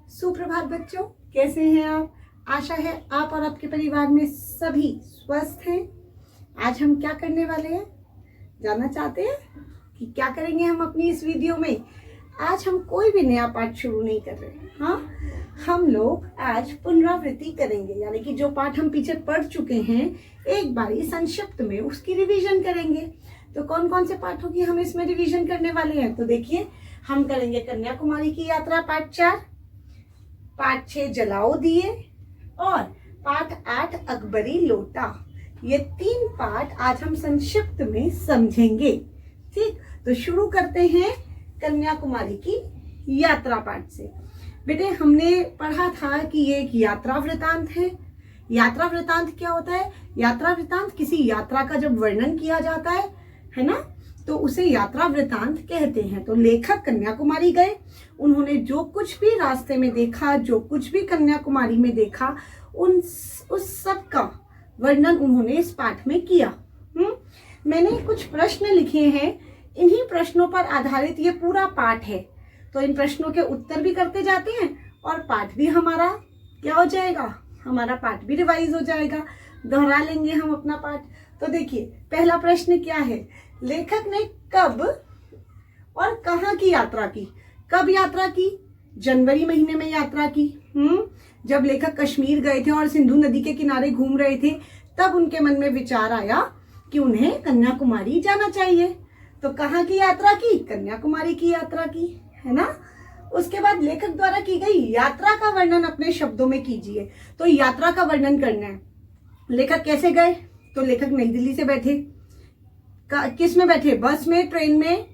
सुप्रभात बच्चों, कैसे हैं आप। आशा है आप और आपके परिवार में सभी स्वस्थ हैं। आज हम क्या करने वाले हैं, जानना चाहते हैं कि क्या करेंगे हम अपनी इस वीडियो में। आज हम कोई भी नया पाठ शुरू नहीं कर रहे हैं। हाँ, हम लोग आज पुनरावृत्ति करेंगे, यानी कि जो पाठ हम पीछे पढ़ चुके हैं एक बारी संक्षिप्त में उसकी रिवीजन करेंगे। तो कौन कौन से पाठों की हम इसमें रिवीजन करने वाले हैं, तो देखिए हम करेंगे कन्याकुमारी की यात्रा पाठ 4, पाठ 6 जलाओ दिए और पाठ 8 अकबरी लोटा। ये 3 पाठ आज हम संक्षिप्त में समझेंगे। ठीक, तो शुरू करते हैं कन्याकुमारी की यात्रा पाठ से। बेटे, हमने पढ़ा था कि ये एक यात्रा वृतांत है। यात्रा वृतांत क्या होता है? यात्रा वृतांत किसी यात्रा का जब वर्णन किया जाता है ना, तो उसे यात्रा वृतांत कहते हैं। तो लेखक कन्याकुमारी गए, उन्होंने जो कुछ भी रास्ते में देखा, जो कुछ भी कन्याकुमारी में देखा, उस सब का वर्णन उन्होंने इस पाठ में किया। मैंने कुछ प्रश्न लिखे हैं, इन्हीं प्रश्नों पर आधारित ये पूरा पाठ है। तो इन प्रश्नों के उत्तर भी करते जाते हैं और पाठ भी हमारा क्या हो जाएगा, हमारा पाठ भी रिवाइज हो जाएगा, दोहरा लेंगे हम अपना पाठ। तो देखिए पहला प्रश्न क्या है, लेखक ने कब और कहाँ की यात्रा की। कब यात्रा की? जनवरी महीने में यात्रा की। जब लेखक कश्मीर गए थे और सिंधु नदी के किनारे घूम रहे थे, तब उनके मन में विचार आया कि उन्हें कन्याकुमारी जाना चाहिए। तो कहाँ की यात्रा की? कन्याकुमारी की यात्रा की, है ना। उसके बाद लेखक द्वारा की गई यात्रा का वर्णन अपने शब्दों में कीजिए। तो यात्रा का वर्णन करना है। लेखक कैसे गए? तो लेखक नई दिल्ली से बैठे, किस में बैठे? बस में, ट्रेन में,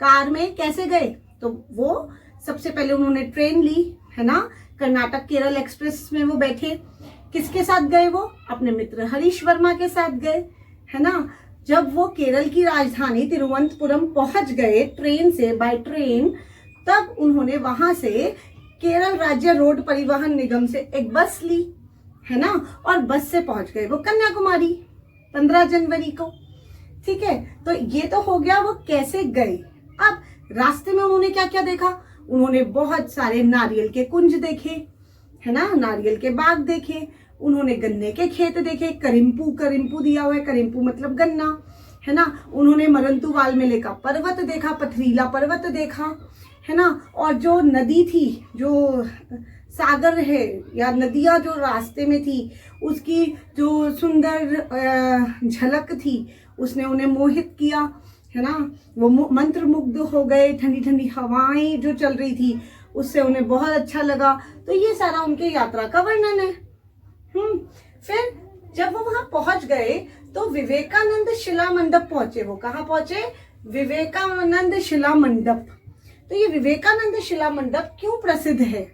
कार में, कैसे गए? तो वो सबसे पहले उन्होंने ट्रेन ली, है ना। कर्नाटक केरल एक्सप्रेस में वो बैठे। किसके साथ गए? वो अपने मित्र हरीश वर्मा के साथ गए, है ना। जब वो केरल की राजधानी तिरुवनंतपुरम पहुंच गए ट्रेन से, बाय ट्रेन, तब उन्होंने वहां से केरल राज्य रोड परिवहन निगम से एक बस ली, है ना, और बस से पहुंच गए वो कन्याकुमारी 15 जनवरी को। ठीक है, तो ये तो हो गया वो कैसे गए। अब रास्ते में उन्होंने क्या क्या देखा? उन्होंने बहुत सारे नारियल के कुंज देखे, है ना, नारियल के बाग देखे, उन्होंने गन्ने के खेत देखे, करिम्पू दिया हुआ है, करिम्पू मतलब गन्ना, है ना। उन्होंने मरंतु वालमेले का पर्वत देखा, पथरीला पर्वत देखा, है ना। और जो नदी थी, जो सागर है या नदियां जो रास्ते में थी, उसकी जो सुंदर झलक थी, उसने उन्हें मोहित किया, है ना। वो मंत्रमुग्ध हो गए। ठंडी ठंडी हवाएं जो चल रही थी उससे उन्हें बहुत अच्छा लगा। तो ये सारा उनके यात्रा का वर्णन है। फिर जब वो वहां पहुंच गए तो विवेकानंद शिला मंडप पहुंचे। वो कहाँ पहुंचे? विवेकानंद शिला मंडप। तो ये विवेकानंद शिला मंडप क्यों प्रसिद्ध है?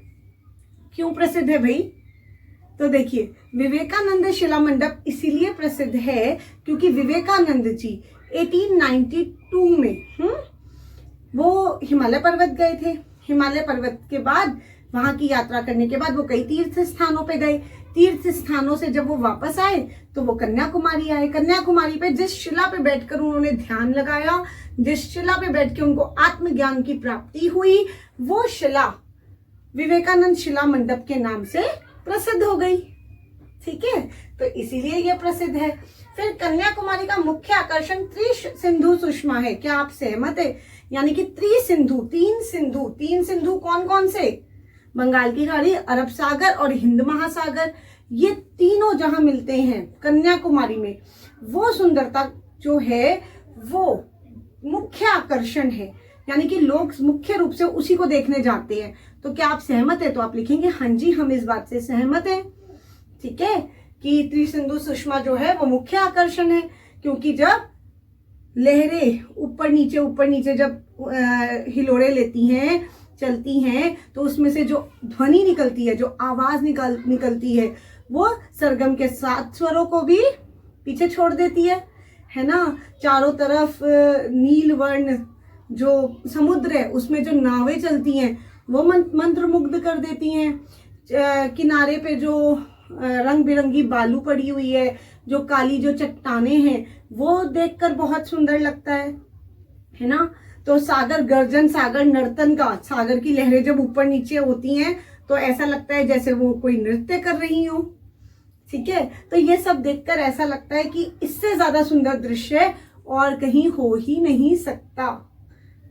क्यों प्रसिद्ध है भाई? तो देखिए विवेकानंद शिला मंडप इसीलिए प्रसिद्ध है क्योंकि विवेकानंद जी 1892 में वो हिमालय पर्वत गए थे। हिमालय पर्वत के बाद, वहां की यात्रा करने के बाद वो कई तीर्थ स्थानों पे गए। तीर्थ स्थानों से जब वो वापस आए तो वो कन्याकुमारी आए। कन्याकुमारी पे जिस शिला पे बैठकर उन्होंने ध्यान लगाया, जिस शिला पे बैठ के उनको आत्मज्ञान की प्राप्ति हुई, वो शिला विवेकानंद शिला मंडप के नाम से प्रसिद्ध हो गई। ठीक है, तो इसीलिए यह प्रसिद्ध है। फिर कन्याकुमारी का मुख्य आकर्षण त्रिसिंधु सुषमा है। क्या आप सहमत है? यानी कि त्रिसिंधु, तीन सिंधु कौन कौन से? बंगाल की खाड़ी, अरब सागर और हिंद महासागर। ये तीनों जहां मिलते हैं कन्याकुमारी में, वो सुंदरता जो है वो मुख्य आकर्षण है। यानी कि लोग मुख्य रूप से उसी को देखने जाते हैं। तो क्या आप सहमत है? तो आप लिखेंगे हाँ जी, हम इस बात से सहमत हैं। ठीक है, कि त्रिसिंधु सुषमा जो है वो मुख्य आकर्षण है, क्योंकि जब लहरें ऊपर नीचे जब हिलोरे लेती हैं, चलती हैं, तो उसमें से जो ध्वनि निकलती है, जो आवाज निकलती है, वो सरगम के 7 स्वरों को भी पीछे छोड़ देती है ना। चारों तरफ नील वर्ण जो समुद्र है उसमें जो नावें चलती हैं वो मंत्रमुग्ध कर देती हैं। किनारे पे जो रंग बिरंगी बालू पड़ी हुई है, जो काली जो चट्टानें हैं, वो देखकर बहुत सुंदर लगता है ना। तो सागर गर्जन, सागर नर्तन का, सागर की लहरें जब ऊपर नीचे होती हैं तो ऐसा लगता है जैसे वो कोई नृत्य कर रही हो। ठीक है, तो ये सब देखकर ऐसा लगता है कि इससे ज्यादा सुंदर दृश्य और कहीं हो ही नहीं सकता।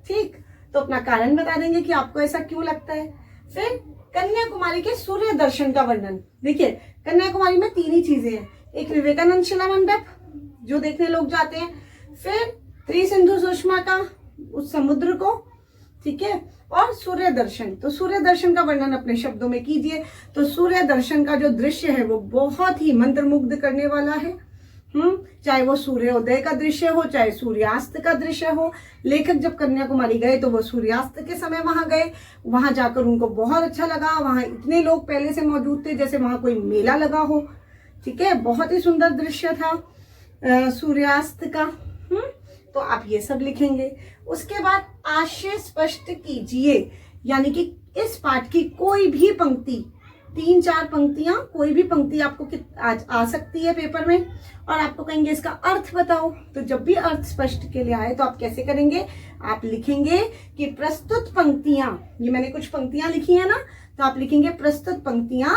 ठीक, तो अपना कारण बता देंगे कि आपको ऐसा क्यों लगता है। फिर कन्याकुमारी के सूर्य दर्शन का वर्णन। देखिए, कन्याकुमारी में 3 ही चीजें हैं। एक विवेकानंद शिला मंडप जो देखने लोग जाते हैं, फिर त्रिसिंधु सुषमा का उस समुद्र को, ठीक है, और सूर्य दर्शन। तो सूर्य दर्शन का वर्णन अपने शब्दों में कीजिए। तो सूर्य दर्शन का जो दृश्य है वो बहुत ही मंत्रमुग्ध करने वाला है। चाहे वो सूर्योदय का दृश्य हो, चाहे सूर्यास्त का दृश्य हो। लेखक जब कन्याकुमारी गए तो वो सूर्यास्त के समय वहां गए, वहां जाकर उनको बहुत अच्छा लगा। वहां इतने लोग पहले से मौजूद थे जैसे वहां कोई मेला लगा हो। ठीक है, बहुत ही सुंदर दृश्य था सूर्यास्त का। तो आप ये सब लिखेंगे। उसके बाद आशय स्पष्ट कीजिए, यानी कि इस पाठ की कोई भी पंक्ति, 3-4 पंक्तियां, कोई भी पंक्ति आपको आ सकती है पेपर में, और आपको कहेंगे इसका अर्थ बताओ। तो जब भी अर्थ स्पष्ट के लिए आए तो आप कैसे करेंगे, आप लिखेंगे कि प्रस्तुत पंक्तियां, ये मैंने कुछ पंक्तियां लिखी है ना, तो आप लिखेंगे प्रस्तुत पंक्तियां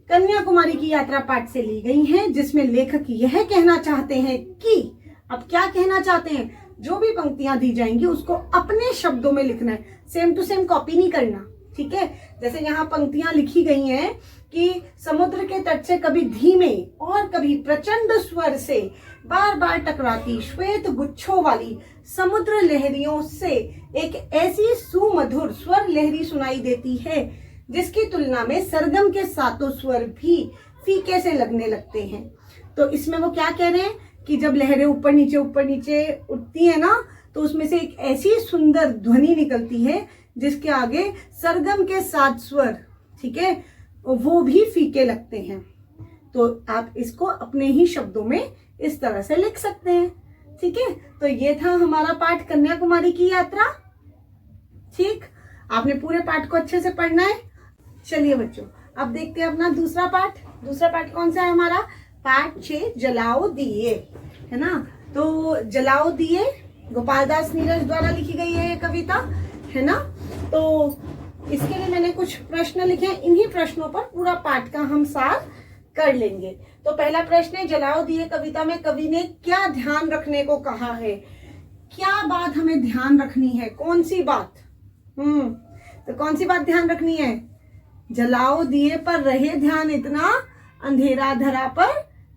कन्याकुमारी की यात्रा पाठ से ली गई हैं, जिसमें लेखक यह कहना चाहते हैं कि, अब क्या कहना चाहते हैं, जो भी पंक्तियां दी जाएंगी उसको अपने शब्दों में लिखना है, सेम टू सेम कॉपी नहीं करना। ठीक है, जैसे यहाँ पंक्तियां लिखी गई हैं कि समुद्र के तट से कभी धीमे और कभी प्रचंड स्वर से बार बार टकराती श्वेत गुच्छों वाली समुद्र लहरियों से एक ऐसी सुमधुर स्वर लहरी सुनाई देती है जिसकी तुलना में सरगम के 7 स्वर भी फीके से लगने लगते हैं। तो इसमें वो क्या कह रहे हैं कि जब लहरें ऊपर नीचे उठती है ना, तो उसमें से एक ऐसी सुंदर ध्वनि निकलती है जिसके आगे सरगम के 7 स्वर, ठीक है, वो भी फीके लगते हैं। तो आप इसको अपने ही शब्दों में इस तरह से लिख सकते हैं। ठीक है, तो ये था हमारा पाठ कन्याकुमारी की यात्रा। ठीक, आपने पूरे पाठ को अच्छे से पढ़ना है। चलिए बच्चों, अब देखते हैं अपना दूसरा पाठ। दूसरा पाठ कौन सा है हमारा, पाठ 6 जलाओ दिए, है ना। तो जलाओ दिए गोपाल दास नीरज द्वारा लिखी गई है ये कविता, है ना। तो इसके लिए मैंने कुछ प्रश्न लिखे हैं, इन्हीं प्रश्नों पर पूरा पाठ का हम सार कर लेंगे। तो पहला प्रश्न है, जलाओ दिए कविता में कवि ने क्या ध्यान रखने को कहा है। क्या बात हमें ध्यान रखनी है, कौन सी बात, तो कौन सी बात ध्यान रखनी है, जलाओ दिए पर रहे ध्यान इतना, अंधेरा धरा पर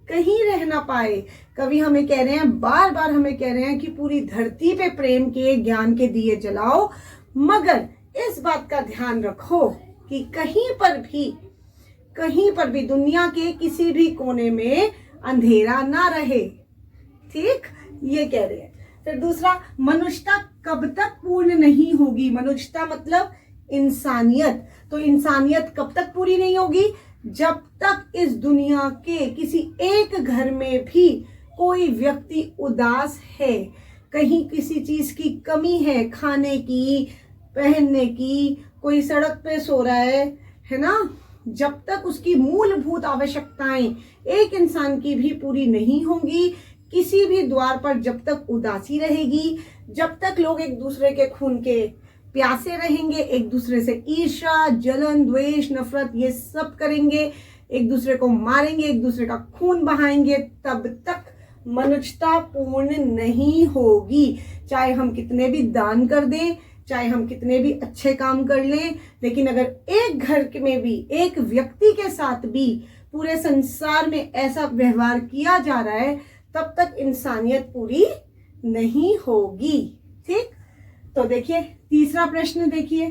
कहीं रह ना पाए। कवि हमें कह रहे हैं, बार बार हमें कह रहे हैं कि पूरी धरती पे प्रेम के ज्ञान के दिए जलाओ, मगर इस बात का ध्यान रखो कि कहीं पर भी दुनिया के किसी भी कोने में अंधेरा ना रहे। ठीक, ये कह रहे हैं। फिर दूसरा, मनुष्यता कब तक पूर्ण नहीं होगी। मनुष्यता मतलब इंसानियत। तो इंसानियत कब तक पूरी नहीं होगी, जब तक इस दुनिया के किसी एक घर में भी कोई व्यक्ति उदास है, कहीं किसी चीज की कमी है, खाने की, पहनने की, कोई सड़क पे सो रहा है ना, जब तक उसकी मूलभूत आवश्यकताएं एक इंसान की भी पूरी नहीं होंगी, किसी भी द्वार पर जब तक उदासी रहेगी, जब तक लोग एक दूसरे के खून के प्यासे रहेंगे, एक दूसरे से ईर्ष्या, जलन, द्वेष, नफरत ये सब करेंगे, एक दूसरे को मारेंगे, एक दूसरे का खून बहाएंगे, तब तक मनुष्यता पूर्ण नहीं होगी। चाहे हम कितने भी दान कर दें, चाहे हम कितने भी अच्छे काम कर लें, लेकिन अगर एक घर में भी, एक व्यक्ति के साथ भी पूरे संसार में ऐसा व्यवहार किया जा रहा है, तब तक इंसानियत पूरी नहीं होगी। ठीक, तो देखिए तीसरा प्रश्न देखिए,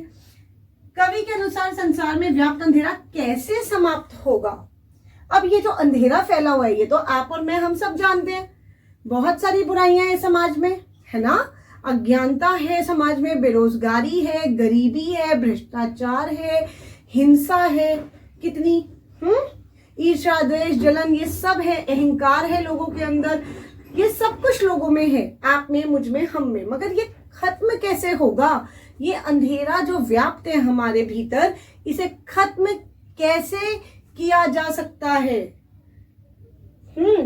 कवि के अनुसार संसार में व्याप्त अंधेरा कैसे समाप्त होगा। अब ये जो अंधेरा फैला हुआ है, ये तो आप और मैं हम सब जानते हैं, बहुत सारी बुराइयां हैं समाज में, है ना। अज्ञानता है समाज में, बेरोजगारी है, गरीबी है, भ्रष्टाचार है, हिंसा है, कितनी ईर्ष्या, द्वेष, जलन, ये सब है, अहंकार है लोगों के अंदर, ये सब कुछ लोगों में है, आप में, मुझ में, हम में। मगर ये खत्म कैसे होगा, ये अंधेरा जो व्याप्त है हमारे भीतर, इसे खत्म कैसे किया जा सकता है।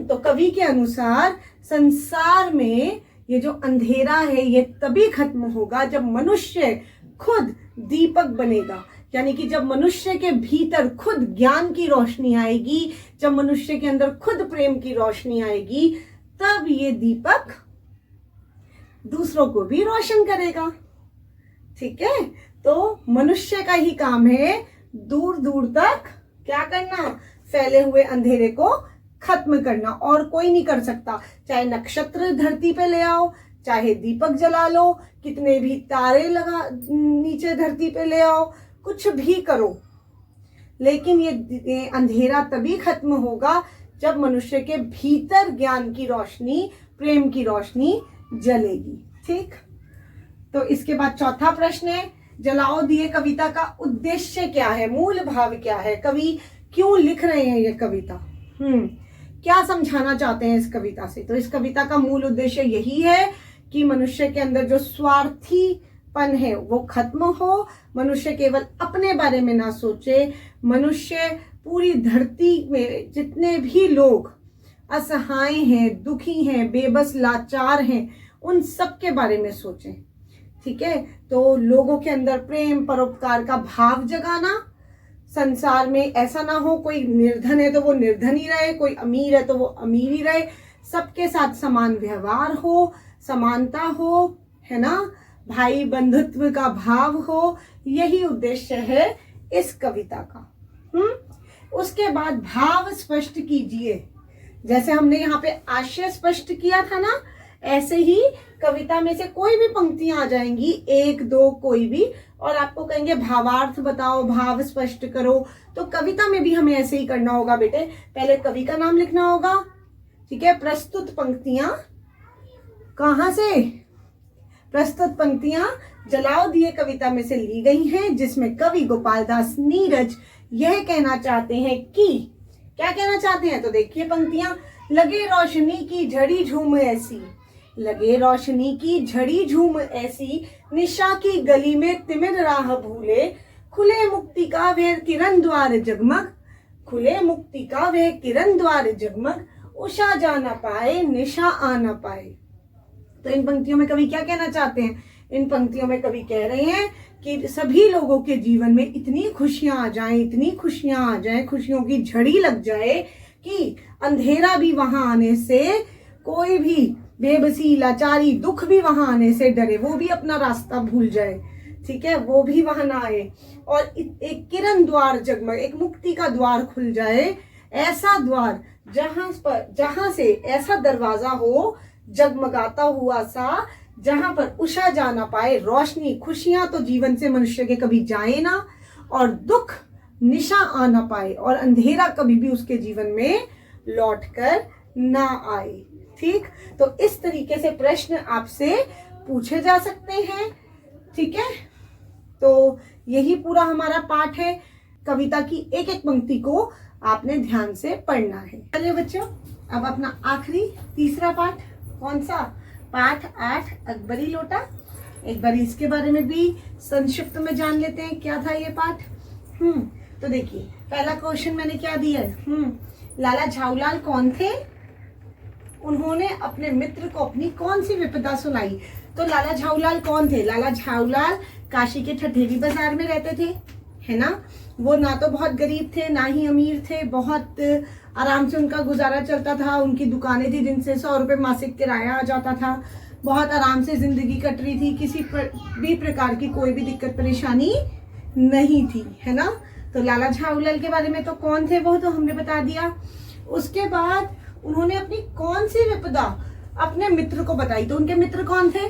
तो कवि के अनुसार संसार में ये जो अंधेरा है ये तभी खत्म होगा जब मनुष्य खुद दीपक बनेगा, यानी कि जब मनुष्य के भीतर खुद ज्ञान की रोशनी आएगी, जब मनुष्य के अंदर खुद प्रेम की रोशनी आएगी, तब ये दीपक दूसरों को भी रोशन करेगा। ठीक है, तो मनुष्य का ही काम है दूर दूर तक क्या करना, फैले हुए अंधेरे को खत्म करना, और कोई नहीं कर सकता। चाहे नक्षत्र धरती पे ले आओ, चाहे दीपक जला लो, कितने भी तारे लगा नीचे धरती पे ले आओ, कुछ भी करो, लेकिन ये अंधेरा तभी खत्म होगा जब मनुष्य के भीतर ज्ञान की रोशनी, प्रेम की रोशनी जलेगी। ठीक, तो इसके बाद चौथा प्रश्न है, जलाओ दिए कविता का उद्देश्य क्या है, मूल भाव क्या है, कवि क्यों लिख रहे हैं ये कविता, क्या समझाना चाहते हैं इस कविता से। तो इस कविता का मूल उद्देश्य यही है कि मनुष्य के अंदर जो स्वार्थीपन है वो खत्म हो, मनुष्य केवल अपने बारे में ना सोचे, मनुष्य पूरी धरती में जितने भी लोग असहाय हैं, दुखी हैं, बेबस लाचार हैं, उन सब के बारे में सोचें। ठीक है, तो लोगों के अंदर प्रेम परोपकार का भाव जगाना, संसार में ऐसा ना हो कोई निर्धन है तो वो निर्धन ही रहे, कोई अमीर है तो वो अमीर ही रहे, सबके साथ समान व्यवहार हो, समानता हो, है ना, भाई बंधुत्व का भाव हो, यही उद्देश्य है इस कविता का। उसके बाद भाव स्पष्ट कीजिए, जैसे हमने यहाँ पे आशय स्पष्ट किया था ना, ऐसे ही कविता में से कोई भी पंक्तियां आ जाएंगी, एक दो कोई भी, और आपको कहेंगे भावार्थ बताओ, भाव स्पष्ट करो। तो कविता में भी हमें ऐसे ही करना होगा बेटे, पहले कवि का नाम लिखना होगा। ठीक है, प्रस्तुत पंक्तियां कहां से, प्रस्तुत पंक्तियां जलाओ दिए कविता में से ली गई हैं, जिसमें कवि गोपाल दास नीरज यह कहना चाहते हैं कि, क्या कहना चाहते हैं, तो देखिए पंक्तियां, लगे रोशनी की झड़ी झूम ऐसी, लगे रोशनी की झड़ी झूम ऐसी, निशा की गली में तिमिर राह भूले, खुले मुक्ति का वह किरण द्वार जगमग, खुले मुक्ति का वह किरण द्वार जगमग, उषा जा न पाए निशा आ न पाए। तो इन पंक्तियों में कवि क्या कहना चाहते हैं, इन पंक्तियों में कवि कह रहे हैं कि सभी लोगों के जीवन में इतनी खुशियां आ जाएं, इतनी खुशियां आ जाएं, खुशियों की झड़ी लग जाए कि अंधेरा भी वहां आने से, कोई भी बेबसी लाचारी दुख भी वहां आने से डरे, वो भी अपना रास्ता भूल जाए। ठीक है, वो भी वहां ना आए, और एक किरण द्वार जगमग, एक मुक्ति का द्वार खुल जाए, ऐसा द्वार जहां से ऐसा दरवाजा हो जगमगाता हुआ सा, जहां पर उषा जा ना पाए, रोशनी खुशियां तो जीवन से मनुष्य के कभी जाए ना, और दुख निशा आ ना पाए, और अंधेरा कभी भी उसके जीवन में लौट कर ना आए। ठीक, तो इस तरीके से प्रश्न आपसे पूछे जा सकते हैं। ठीक है, तो यही पूरा हमारा पाठ है, कविता की एक एक पंक्ति को आपने ध्यान से पढ़ना है। चलिए बच्चों, अब अपना आखिरी तीसरा पाठ, कौन सा, पाठ 8 अकबरी लोटा, एक बार इसके बारे में भी संक्षिप्त में जान लेते हैं, क्या था ये पाठ। तो देखिए, पहला क्वेश्चन मैंने क्या दिया है, लाला झाऊलाल कौन थे, उन्होंने अपने मित्र को अपनी कौन सी विपदा सुनाई। तो लाला झाऊलाल कौन थे, लाला झाऊलाल काशी के ठठेरी बाजार में रहते थे, है ना, वो ना तो बहुत गरीब थे ना ही अमीर थे, बहुत आराम से उनका गुजारा चलता था, उनकी दुकानें थी जिनसे 100 रुपए मासिक किराया आ जाता था, बहुत आराम से जिंदगी कट रही थी, किसी भी प्रकार की कोई भी दिक्कत परेशानी नहीं थी, है ना। तो लाला झाऊलाल के बारे में तो कौन थे वो तो हमने बता दिया। उसके बाद उन्होंने अपनी कौन सी विपदा अपने मित्र को बताई, तो उनके मित्र कौन थे,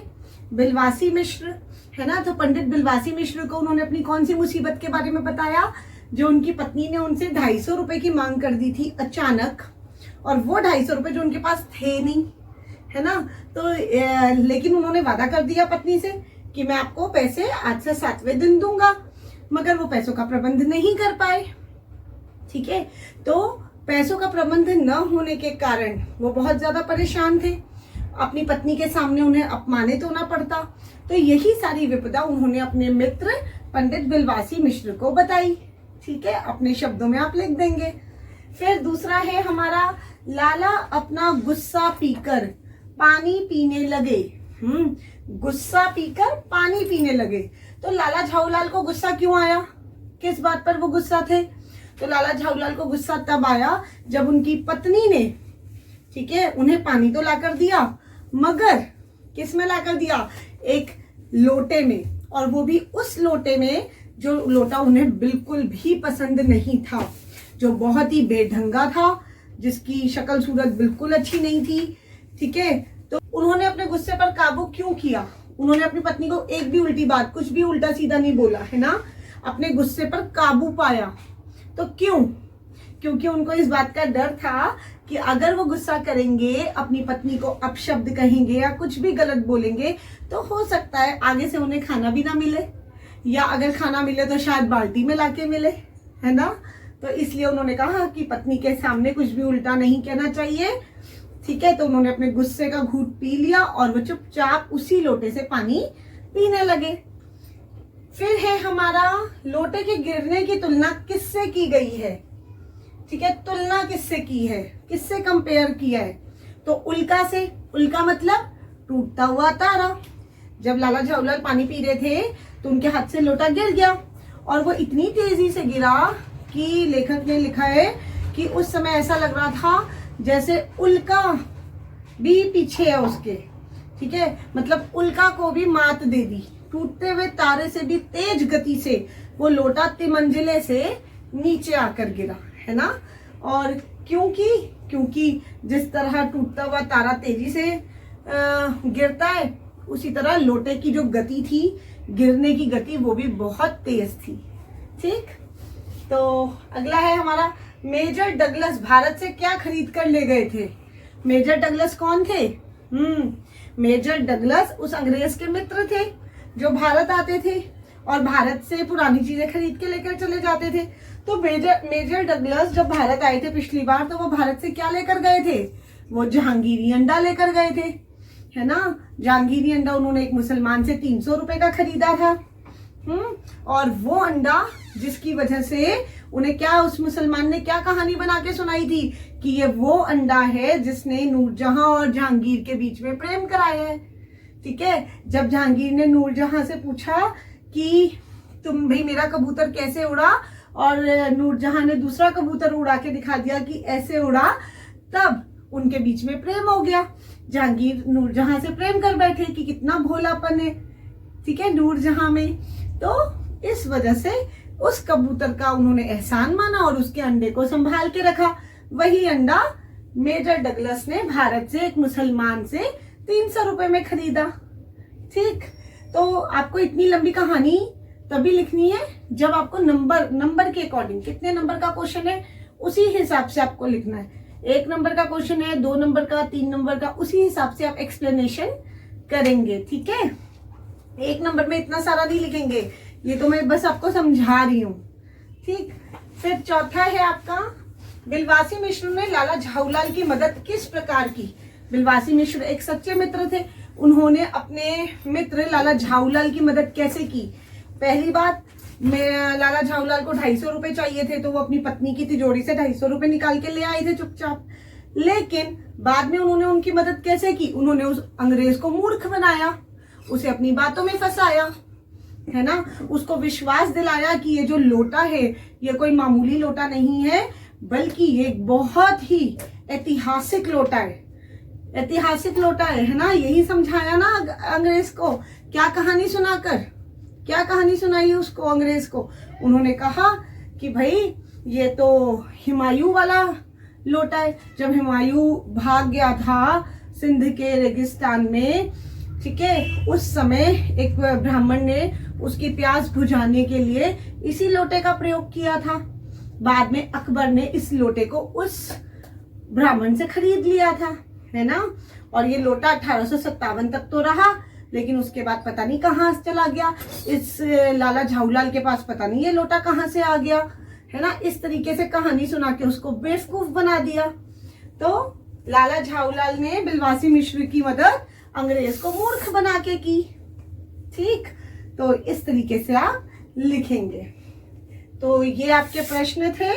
बिलवासी मिश्र, है ना। तो पंडित बिलवासी मिश्र को उन्होंने अपनी कौन सी मुसीबत के बारे में बताया, जो उनकी पत्नी ने उनसे 250 रुपए की मांग कर दी थी अचानक, और वो 250 रुपए जो उनके पास थे नहीं, है ना। तो लेकिन उन्होंने वादा कर दिया पत्नी से कि मैं आपको पैसे आज से 7वें दिन दूंगा, मगर वो पैसों का प्रबंध नहीं कर पाए। ठीक है, तो पैसों का प्रबंध न होने के कारण वो बहुत ज्यादा परेशान थे, अपनी पत्नी के सामने उन्हें अपमानित होना पड़ता। तो यही सारी विपदा उन्होंने अपने मित्र पंडित बिलवासी मिश्र को बताई। ठीक है, अपने शब्दों में आप लिख देंगे। फिर दूसरा है हमारा, लाला अपना गुस्सा पीकर पानी पीने लगे। गुस्सा पीकर पानी पीने लगे। तो लाला झाऊलाल को गुस्सा क्यों आया, किस बात पर वो गुस्सा थे? तो लाला झाऊलाल को गुस्सा तब आया जब उनकी पत्नी ने, ठीक है, उन्हें पानी तो लाकर दिया, मगर किस में लाकर दिया? एक लोटे में, और वो भी उस लोटे में जो लोटा उन्हें बिल्कुल भी पसंद नहीं था, जो बहुत ही बेढंगा था, जिसकी शक्ल सूरत बिल्कुल अच्छी नहीं थी। ठीक है, तो उन्होंने अपने गुस्से पर काबू क्यों किया? उन्होंने अपनी पत्नी को एक भी उल्टी बात, कुछ भी उल्टा सीधा नहीं बोला, है ना, अपने गुस्से पर काबू पाया। तो क्यों? क्योंकि उनको इस बात का डर था कि अगर वो गुस्सा करेंगे, अपनी पत्नी को अपशब्द कहेंगे या कुछ भी गलत बोलेंगे, तो हो सकता है आगे से उन्हें खाना भी ना मिले, या अगर खाना मिले तो शायद बाल्टी में लाके मिले, है ना। तो इसलिए उन्होंने कहा कि पत्नी के सामने कुछ भी उल्टा नहीं कहना चाहिए। ठीक है, तो उन्होंने अपने गुस्से का घूंट पी लिया और वो चुपचाप उसी लोटे से पानी पीने लगे। फिर है हमारा लोटे के गिरने की तुलना किससे की गई है? ठीक है, तुलना किससे की है, किससे कंपेयर किया है? तो उल्का से। उल्का मतलब टूटता हुआ तारा। जब लाला झाऊलाल पानी पी रहे थे तो उनके हाथ से लोटा गिर गया, और वो इतनी तेजी से गिरा कि लेखक ने लिखा है कि उस समय ऐसा लग रहा था जैसे उल्का भी पीछे है उसके। ठीक है, मतलब उल्का को भी मात दे दी। टूटते हुए तारे से भी तेज गति से वो लोटा तिमंजिले से नीचे आकर गिरा, है ना। और क्योंकि जिस तरह टूटता हुआ तारा तेजी से गिरता है, उसी तरह लोटे की जो गति थी, गिरने की गति, वो भी बहुत तेज थी। ठीक, तो अगला है हमारा मेजर डगलस भारत से क्या खरीद कर ले गए थे? मेजर डगलस कौन थे? मेजर डगलस उस अंग्रेज के मित्र थे जो भारत आते थे और भारत से पुरानी चीजें खरीद के लेकर चले जाते थे। तो मेजर डगलस जब भारत आए थे पिछली बार, तो वो भारत से क्या लेकर गए थे? वो जहांगीरी अंडा लेकर गए थे, है ना। जहांगीरी अंडा उन्होंने एक मुसलमान से 300 रुपए का खरीदा था। और वो अंडा, जिसकी वजह से उन्हें क्या, उस मुसलमान ने क्या कहानी बना के सुनाई थी कि ये वो अंडा है जिसने नूरजहां और जहांगीर के बीच में प्रेम कराया है। ठीक है, जब जहांगीर ने नूरजहां से पूछा कि तुम भाई मेरा कबूतर कैसे उड़ा, और नूरजहां ने दूसरा कबूतर उड़ा के दिखा दिया कि ऐसे उड़ा, तब उनके बीच में प्रेम हो गया। जहांगीर नूरजहां से प्रेम कर बैठे कि कितना भोलापन है, ठीक है, नूरजहां में। तो इस वजह से उस कबूतर का उन्होंने एहसान माना और उसके अंडे को संभाल के रखा। वही अंडा मेजर डगलस ने भारत से एक मुसलमान से 300 रुपए में खरीदा। ठीक, तो आपको इतनी लंबी कहानी तभी लिखनी है जब आपको नंबर के अकॉर्डिंग, कितने नंबर का क्वेश्चन है उसी हिसाब से आपको लिखना है। 1 नंबर का क्वेश्चन है, 2 नंबर का, 3 नंबर का, उसी हिसाब से आप एक्सप्लेनेशन करेंगे। ठीक है, 1 नंबर में इतना सारा नहीं लिखेंगे, ये तो मैं बस आपको समझा रही हूँ। ठीक, फिर चौथा है आपका, बिलवासी मिश्र ने लाला झाऊलाल की मदद किस प्रकार की? बिलवासी मिश्र एक सच्चे मित्र थे। उन्होंने अपने मित्र लाला झाऊलाल की मदद कैसे की? पहली बात, लाला झाऊलाल को 250 रुपए चाहिए थे, तो वो अपनी पत्नी की तिजोरी से 250 रुपए निकाल के ले आए थे चुपचाप। लेकिन बाद में उन्होंने उनकी मदद कैसे की? उन्होंने उस अंग्रेज को मूर्ख बनाया, उसे अपनी बातों में फंसाया, है ना। उसको विश्वास दिलाया कि ये जो लोटा है ये कोई मामूली लोटा नहीं है, बल्कि ये बहुत ही ऐतिहासिक लोटा है, ऐतिहासिक लोटा है ना। यही समझाया ना अंग्रेज को। क्या कहानी सुनाकर, क्या कहानी सुनाई उसको अंग्रेज को? उन्होंने कहा कि भाई ये तो हुमायूं वाला लोटा है। जब हुमायूं भाग गया था सिंध के रेगिस्तान में, ठीक है, उस समय एक ब्राह्मण ने उसकी प्यास बुझाने के लिए इसी लोटे का प्रयोग किया था। बाद में अकबर ने इस लोटे को उस ब्राह्मण से खरीद लिया था, है ना। और ये लोटा 1857 तक तो रहा, लेकिन उसके बाद पता नहीं कहाँ चला गया। इस लाला झाऊलाल के पास पता नहीं ये लोटा कहाँ से आ गया, है ना। इस तरीके से कहानी सुना के उसको बेवकूफ बना दिया। तो लाला झाऊलाल ने बिलवासी मिश्र की मदद अंग्रेज को मूर्ख बना के की। ठीक, तो इस तरीके से आप लिखेंगे। तो ये आपके प्रश्न थे।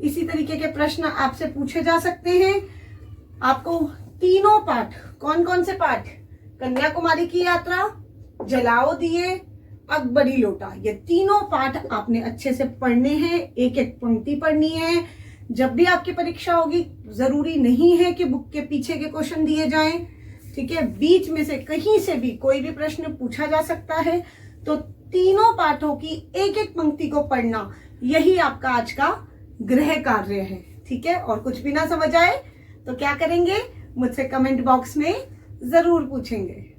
इसी तरीके के प्रश्न आपसे पूछे जा सकते हैं। आपको तीनों पाठ, कौन कौन से पाठ? कन्याकुमारी की यात्रा, जलाओ दिए, अकबरी लोटा, ये तीनों पाठ आपने अच्छे से पढ़ने हैं, एक एक पंक्ति पढ़नी है। जब भी आपकी परीक्षा होगी जरूरी नहीं है कि बुक के पीछे के क्वेश्चन दिए जाएं, ठीक है, बीच में से कहीं से भी कोई भी प्रश्न पूछा जा सकता है। तो तीनों पाठों की एक एक पंक्ति को पढ़ना, यही आपका आज का गृह कार्य है, ठीक है। और कुछ भी ना समझ आए तो क्या करेंगे, मुझसे कमेंट बॉक्स में जरूर पूछेंगे।